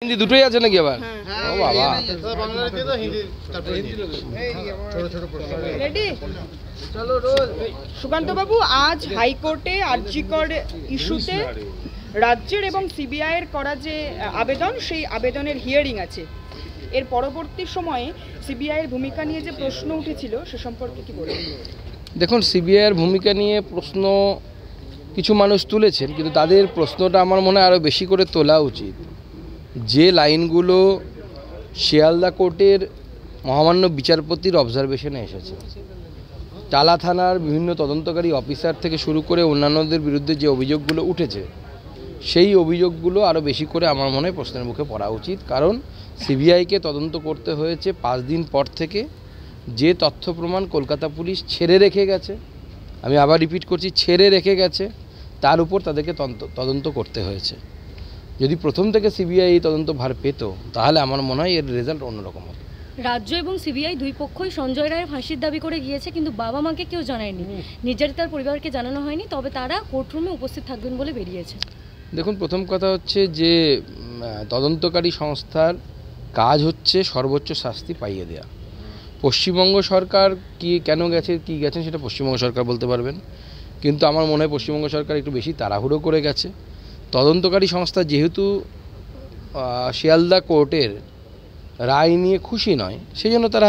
হিন্দি দুটোই আছে নাকি আবার? ও বাবা, সুকান্ত বাবু, আজ হাইকোর্টে আরজিকর ইস্যুতে রাজ্যের এবং সিবিআই এর করা যে আবেদন, সেই আবেদনের হিয়ারিং আছে। এর পরবর্তী সময়ে সিবিআই এর ভূমিকা নিয়ে যে প্রশ্ন উঠেছিল সে সম্পর্কে কি বলবেন? দেখুন, সিবিআই এর ভূমিকা নিয়ে প্রশ্ন কিছু মানুষ তুলেছেন, কিন্তু তাদের প্রশ্নটা আমার মনে হয় আরও বেশি করে তোলা উচিত। যে লাইনগুলো শিয়ালদা কোর্টের মহামান্য বিচারপতির অবজারভেশনে এসেছে, টালা থানার বিভিন্ন তদন্তকারী অফিসার থেকে শুরু করে অন্যান্যদের বিরুদ্ধে যে অভিযোগগুলো উঠেছে, সেই অভিযোগগুলো আরও বেশি করে আমার মনে হয় প্রশ্নের মুখে পড়া উচিত। কারণ সিবিআইকে তদন্ত করতে হয়েছে 5 দিন পর থেকে। যে তথ্য প্রমাণ কলকাতা পুলিশ ছেড়ে রেখে গেছে, আমি আবার রিপিট করছি, ছেড়ে রেখে গেছে, তার উপর তাদেরকে তদন্ত করতে হয়েছে। যদি প্রথম থেকে সিবিআই এই তদন্ত ভার পেত, তাহলে আমার মনে হয় এর রেজাল্ট অন্যরকম হতো। রাজ্য এবং সিবিআই দুই পক্ষই সঞ্জয় রায়ের ফাঁসির দাবি করে গিয়েছে, কিন্তু বাবা মাকে কেউ জানায়নি, নির্যাতিতার পরিবারকে জানানো হয়নি, তবে তারা কোর্টরুমে উপস্থিত থাকবেন বলে বেরিয়েছে। দেখুন, প্রথম কথা হচ্ছে যে তদন্তকারী সংস্থার কাজ হচ্ছে সর্বোচ্চ শাস্তি পাইয়ে দেয়া। পশ্চিমবঙ্গ সরকার কেন গেছেন সেটা পশ্চিমবঙ্গ সরকার বলতে পারবেন, কিন্তু আমার মনে হয় পশ্চিমবঙ্গ সরকার একটু বেশি তাড়াহুড়ো করে গেছে। তদন্তকারী সংস্থা যেহেতু শিয়ালদা কোর্টের রায় নিয়ে খুশি নয়, সেই জন্য তারা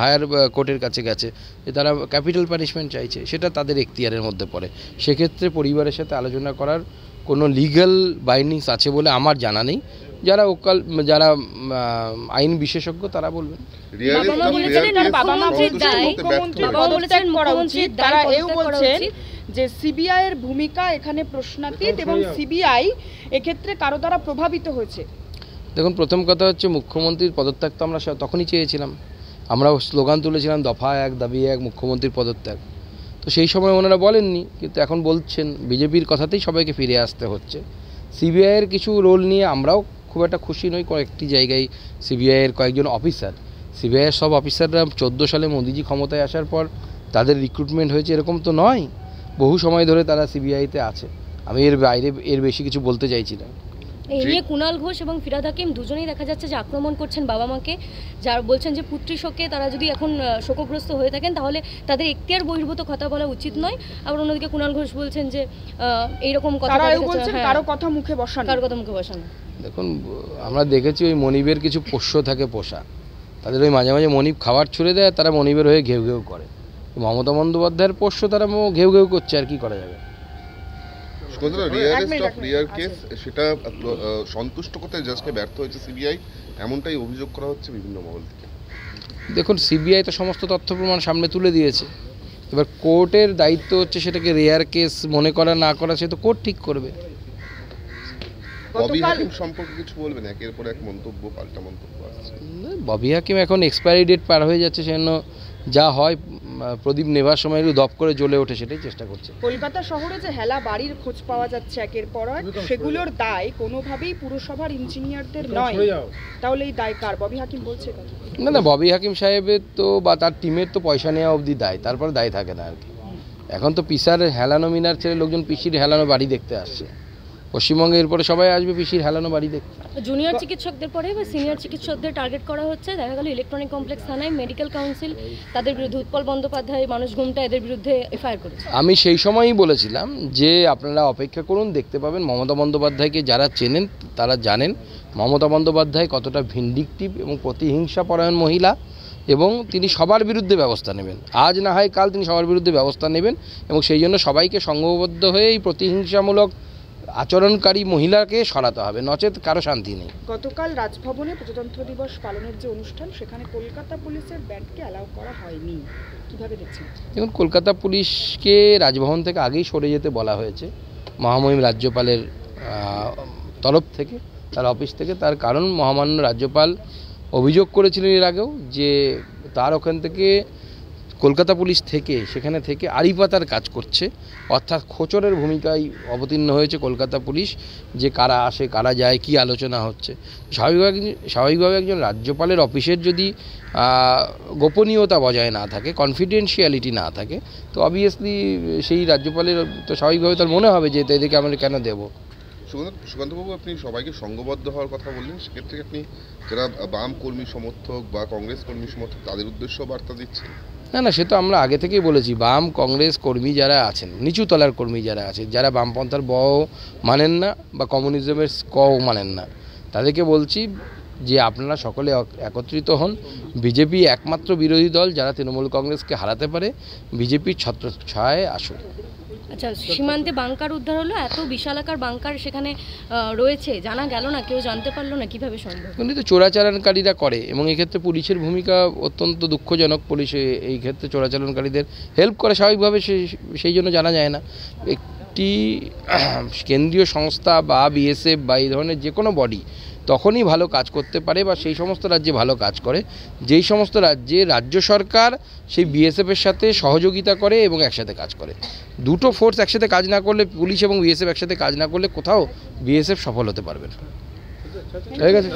হায়ার কোর্টের কাছে গেছে যে তারা ক্যাপিটাল পানিশমেন্ট চাইছে, সেটা তাদের এখতিয়ারের মধ্যে পড়ে। সেক্ষেত্রে পরিবারের সাথে আলোচনা করার কোনো লিগ্যাল বাইন্ডিংস আছে বলে আমার জানা নেই। যারা আইন বিশেষজ্ঞ তারা বলবেন। তারা এও বলছেন যে সিবিআই এর ভূমিকা এখানে প্রশ্নাতীত এবং সিবিআই এক্ষেত্রে কারো দ্বারা প্রভাবিত হয়েছে। দেখুন, প্রথম কথা হচ্ছে মুখ্যমন্ত্রীর পদত্যাগ তো আমরা তখনই চেয়েছিলাম, আমরা স্লোগান তুলেছিলাম দফা 1 দাবি 1 মুখ্যমন্ত্রীর পদত্যাগ। তো সেই সময় ওনারা বলেননি, কিন্তু এখন বলছেন। বিজেপির কথাতেই সবাইকে ফিরে আসতে হচ্ছে। সিবিআইয়ের কিছু রোল নিয়ে আমরাও খুব একটা খুশি নই। কয়েকটি জায়গায় সিবিআইয়ের কয়েকজন অফিসার, সিবিআইয়ের সব অফিসাররা 14 সালে মোদিজি ক্ষমতায় আসার পর তাদের রিক্রুটমেন্ট হয়েছে এরকম তো নয়, বহু সময় ধরে তারা সিবিআইতে আছে। আমি এর বেশি কিছু বলতে চাইছি না। এই নিয়ে কুণাল ঘোষ এবং ফিরহাদ হাকিম দুজনেই দেখা যাচ্ছে যে আক্রমণ করছেন বাবা মাকে, যার বলছেন যে পুত্রী শোকে তারা যদি এখন শোকগ্রস্ত হয়ে থাকেন তাহলে তাদের এখতিয়ার বহির্ভূত কথা বলা উচিত নয়। আবার অন্যদিকে কুণাল ঘোষ বলছেন যে এইরকম কথা কারো কথা মুখে বসানো। দেখুন, আমরা দেখেছি ওই মনিবের কিছু পোষ্য থাকে পোষা, তাদের ওই মাঝে মাঝে মনিব খাবার ছুড়ে দেয়, তারা মনিবের হয়ে ঘেউ ঘেউ করে। মমতা বন্দ্যোপাধ্যায়ের পোষ্য তারা ঘেউ ঘেউ করছে, আর কি করা যাবে। সেটা সন্তুষ্ট করতে জাজকে ব্যর্থ হয়েছে সিবিআই, এমনটাই অভিযোগ করা হচ্ছে বিভিন্ন মহল থেকে। দেখুন, সিবিআই তো সমস্ত তথ্য প্রমাণ সামনে তুলে দিয়েছে, এবার কোর্টের দায়িত্ব হচ্ছে সেটাকে রেয়ার কেস মনে করা না করা, সে তো কোর্ট ঠিক করবে। ববি হাকিম সম্পর্কে কিছু বলবেন? একের পর এক মন্তব্য, পাল্টা মন্তব্য আসছে। ববি হাকিম এখন এক্সপায়ারি ডেট পার হয়ে যাচ্ছে, সেজন্য যা হয় প্রদীপ নেবার সময় একটু দপ করে জ্বলে ওঠে, সেটাই চেষ্টা করছে। কলকাতা শহরে যে হেলা বাড়ির খোঁজ পাওয়া যাচ্ছে একের পর এক, সেগুলোর দায় কোনোভাবেই পুরসভার ইঞ্জিনিয়ারদের নয়, তাহলে এই দায় কার? ববি হাকিম বলছে না, ববি হাকিম সাহেবের তো বা তার টিমের তো পয়সা নেওয়া অবধি দায়, তারপর দায় থাকে না আর কি। এখন তো পিসার হেলানো মিনার ছেড়ে লোকজন পিসির হেলানো বাড়ি দেখতে আসছে। পশ্চিমবঙ্গে এরপরে সবাই আসবে পিসির হেলানো বাড়ি দেখতে। জুনিয়র চিকিৎসকদের পরে এবার সিনিয়র চিকিৎসকদের টার্গেট করা হচ্ছে। দেখা গেল ইলেকট্রনিক কমপ্লেক্স থানায় মেডিকেল কাউন্সিল তাদের বিরুদ্ধে, উৎপল বন্দ্যোপাধ্যায়, মানুষ ঘুমটা এদের বিরুদ্ধে এফআইআর করেছে। আমি সেই সময়ই বলেছিলাম যে আপনারা অপেক্ষা করুন, দেখতে পাবেন। মমতা বন্দ্যোপাধ্যায়কে যারা চেনেন তারা জানেন মমতা বন্দ্যোপাধ্যায় কতটা ভিন্ডিকটিভ এবং প্রতিহিংসা পরায়ণ মহিলা, এবং তিনি সবার বিরুদ্ধে ব্যবস্থা নেবেন। আজ না হয় কাল তিনি সবার বিরুদ্ধে ব্যবস্থা নেবেন, এবং সেই জন্য সবাইকে সংঘবদ্ধ হয়ে এই প্রতিহিংসামূলক আচরণকারী মহিলাকে সরাতে হবে, নচেত কারো শান্তি নেই। গতকাল রাজভবনে প্রজাতন্ত্র দিবস পালনের যে অনুষ্ঠান, সেখানে কলকাতা পুলিশের ব্যান্ডকে অ্যালাউ করা হয়নি, কিভাবে দেখছেন? দেখুন, কলকাতা পুলিশকে রাজভবন থেকে আগেই সরে যেতে বলা হয়েছে মহামহিম রাজ্যপালের তরফ থেকে, তার অফিস থেকে। তার কারণ মহামান্য রাজ্যপাল অভিযোগ করেছিলেন এর আগেও যে তার ওখান থেকে কলকাতা পুলিশ সেখানে থেকে আড়িপাতার কাজ করছে, অর্থাৎ খোঁচরের ভূমিকায় অবতীর্ণ হয়েছে কলকাতা পুলিশ, যে কারা আসে কারা যায় কী আলোচনা হচ্ছে। স্বাভাবিকভাবে একজন রাজ্যপালের অফিসের যদি গোপনীয়তা বজায় না থাকে, কনফিডেন্সিয়ালিটি না থাকে, তো অবভিয়াসলি সেই রাজ্যপালের তো স্বাভাবিকভাবে তার মনে হবে যে এদেরকে আমরা কেন দেবো। সুকান্তবাবু, আপনি সবাইকে সংঘবদ্ধ হওয়ার কথা বললেন, সেক্ষেত্রে আপনি যারা বাম কর্মী সমর্থক বা কংগ্রেস কর্মী সমর্থক তাদের উদ্দেশ্যে বার্তা দিচ্ছেন? না, সে তো আমরা আগে থেকেই বলেছি, বাম কংগ্রেস কর্মী যারা আছেন, নিচু তলার কর্মী যারা আছেন, যারা বামপন্থার বও মানেন না বা কমিউনিজমের কও মানেন না, তাদেরকে বলছি যে আপনারা সকলে একত্রিত হন। বিজেপি একমাত্র বিরোধী দল যারা তৃণমূল কংগ্রেসকে হারাতে পারে, বিজেপির ছত্রছায়ায় আসুন। আচ্ছা, সীমান্তে বাংকার উদ্ধার হলো, এত বিশালাকার বাংকার সেখানে রয়েছে, জানা গেল না, কেউ জানতে পারলো না, কিভাবে সম্ভব? কিন্তু তো চোরাচালানকারীরা করে, এবং এক্ষেত্রে পুলিশের ভূমিকা অত্যন্ত দুঃখজনক। পুলিশ এই ক্ষেত্রে চোরাচালানকারীদের হেল্প করে স্বাভাবিকভাবে, সেই জন্য জানা যায় না। একটি কেন্দ্রীয় সংস্থা বা বিএসএফ বা এই ধরনের যে কোনো বডি তখনই ভালো কাজ করতে পারে, বা সেই সমস্ত রাজ্যে ভালো কাজ করে যেই সমস্ত রাজ্যে রাজ্য সরকার সেই বিএসএফের সাথে সহযোগিতা করে এবং একসাথে কাজ করে। দুটো ফোর্স একসাথে কাজ না করলে, পুলিশ এবং বিএসএফ একসাথে কাজ না করলে কোথাও বিএসএফ সফল হতে পারবে না। ঠিক আছে।